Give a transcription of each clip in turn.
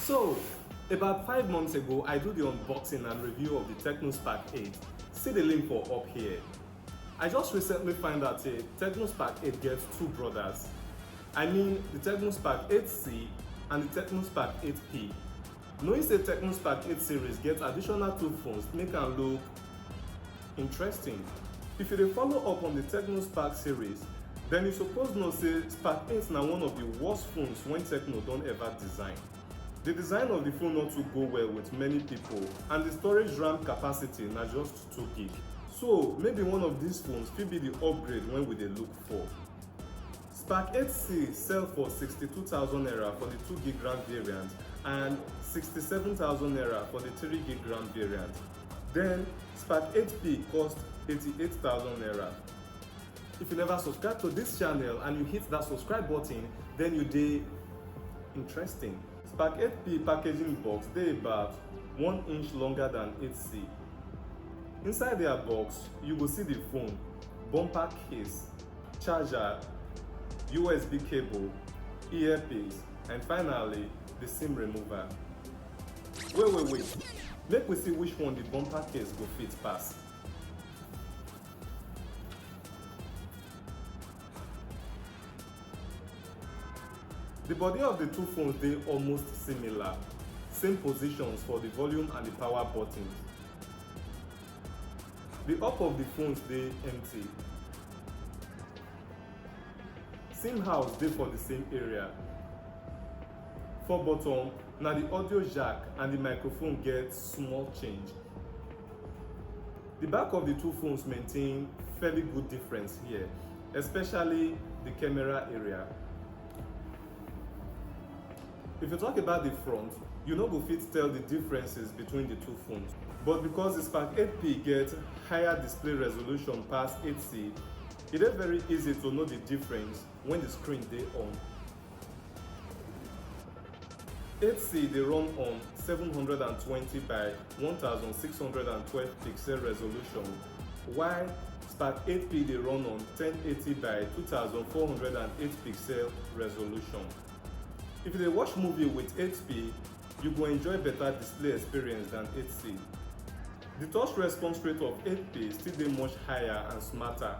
So, about 5 months ago, I do the unboxing and review of the Tecno Spark 8. See the link for up here. I just recently found out a Tecno Spark 8 gets two brothers. I mean the Tecno Spark 8C and the Tecno Spark 8P. Knowing the Tecno Spark 8 series gets additional two phones make am look interesting. If you dey follow up on the Tecno Spark series, then you suppose know say Spark 8 na one of the worst phones when Tecno don ever design. The design of the phone not to go well with many people, and the storage RAM capacity na just 2 gig. So maybe one of these phones fit be the upgrade when we dey look for. Spark 8C sell for 62,000 naira for the 2 gig RAM variant and 67,000 naira for the 3 gig RAM variant. Then Spark 8P cost 88,000 naira. If you never subscribe to this channel and you hit that subscribe button, then you dey interesting. Spark 8P packaging box dey about 1 inch longer than 8C. Inside their box, you go see the phone, bumper case, charger, USB cable, earpiece, and finally the SIM remover. Wait. Make we see which one the bumper case go fit pass. The body of the two phones dey almost similar, same positions for the volume and the power buttons. The up of the phones dey empty. SIM house dey for the same area. For bottom, na the audio jack and the microphone get small change. The back of the two phones maintain fairly good difference here, especially the camera area. If you talk about the front, you no go fit tell the differences between the two phones. But because the Spark 8P get higher display resolution pass 8C, it is very easy to know the difference when the screen dey on. 8C dey run on 720 by 1612 pixel resolution, while Spark 8P dey run on 1080 by 2408 pixel resolution. If you dey watch movie with 8P, you go enjoy better display experience than 8C. The touch response rate of 8P still dey much higher and smarter.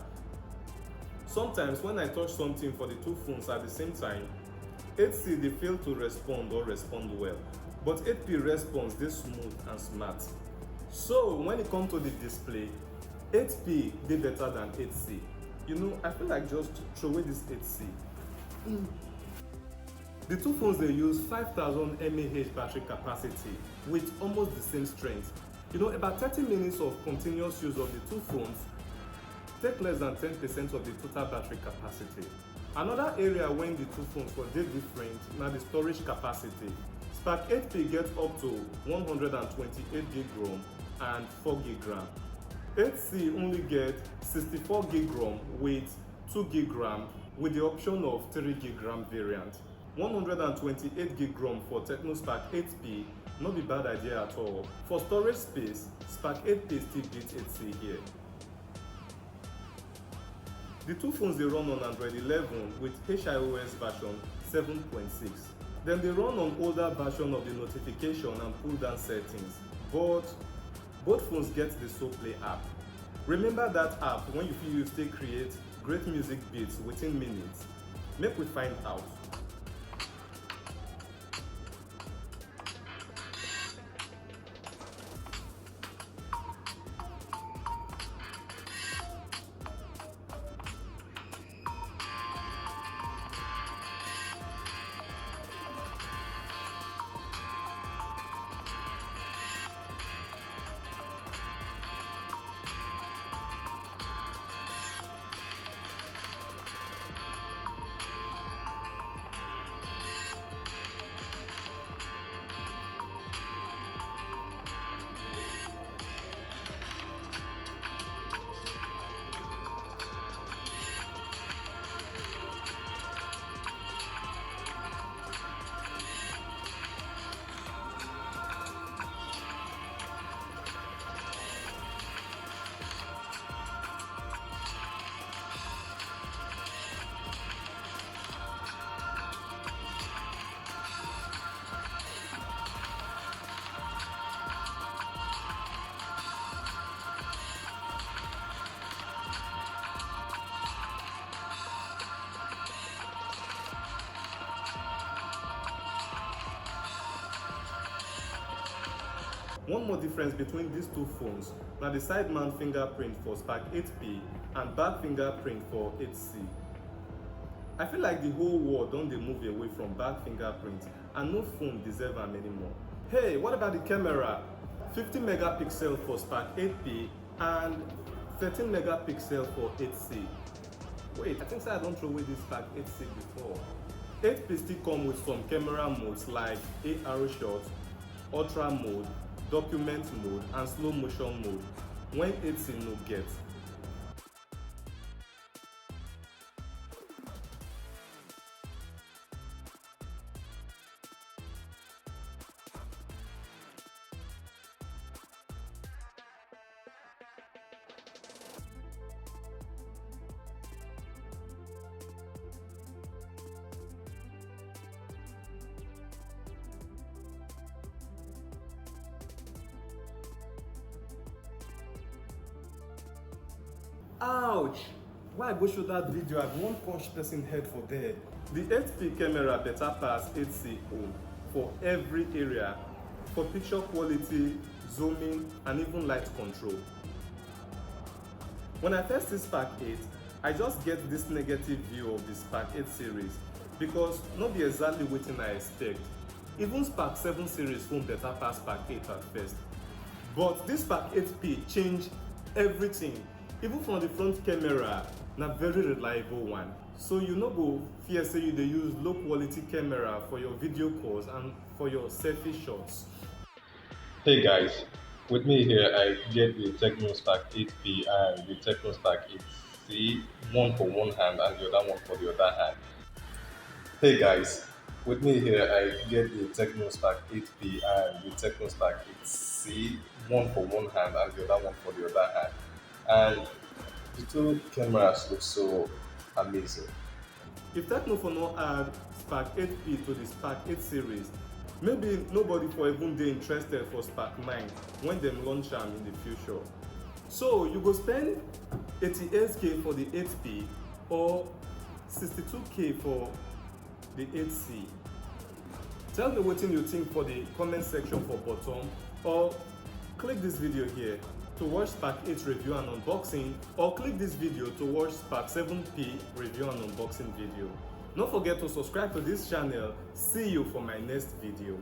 Sometimes when I touch something for the two phones at the same time, 8C dey fail to respond or respond well, but 8P response dey smooth and smart. So when it comes to the display, 8P dey better than 8C. You know, I feel like just throw away this 8C. The two phones dey use 5000 mAh battery capacity with almost the same strength. You know, about 30 minutes of continuous use of the two phones take less than 10% of the total battery capacity. Another area when the two phones were dey different na the storage capacity. Spark 8P get up to 128 gig ROM and 4 gig RAM. 8C only get 64 gig ROM with 2 gig RAM with the option of 3 gig RAM variant. 128 gig ROM for Tecno Spark 8P no be bad idea at all. For storage space, Spark 8P still beat 8C here. The two phones dey run on Android 11 with HiOS version 7.6. Then they run on older version of the notification and pull down settings, but both phones get the SoPlay app. Remember that app when you fit use take create great music beats within minutes? Make we find out. One more difference between these two phones na the side mount fingerprint for Spark 8P and back fingerprint for 8C. I feel like the whole world don dey move away from back fingerprint and no phone deserve am anymore. Hey, what about the camera? 50 megapixel for Spark 8P and 13 megapixel for 8C. Wait, I think say I don throw away this Spark 8C before. 8P still come with some camera modes like AR shot, ultra mode, document mode and slow motion mode, when 8C no get. Ouch! Why I go show that video? I wan punch person head for there. The 8P camera better pass 8C own for every area, for picture quality, zooming and even light control. When I first see Spark 8, I just get this negative view of the Spark 8 series because no be exactly wetin I expect. Even Spark 7 series phone better pass Spark 8 at first. But this Spark 8P change everything. Even from the front camera, na very reliable one. So you no go fear say you dey use low quality camera for your video calls and for your selfie shots. Hey guys, with me here I get the Tecno Spark 8P and the Tecno Spark 8C, one for one hand and the other one for the other hand. Hey guys, with me here I get the Tecno Spark 8P and the Tecno Spark 8C, one for one hand and the other one for the other hand. And the two cameras look so amazing. If Tecno for no add Spark 8P to the Spark 8 series, maybe nobody for even dey interested for Spark 9 when dem launch am in the future. So you go spend 88k for the 8P or 62k for the 8C. Tell me wetin you think for the comment section for bottom, or click this video here to watch Spark 8 review and unboxing, or click this video to watch Spark 7P review and unboxing video. Don't forget to subscribe to this channel. See you for my next video.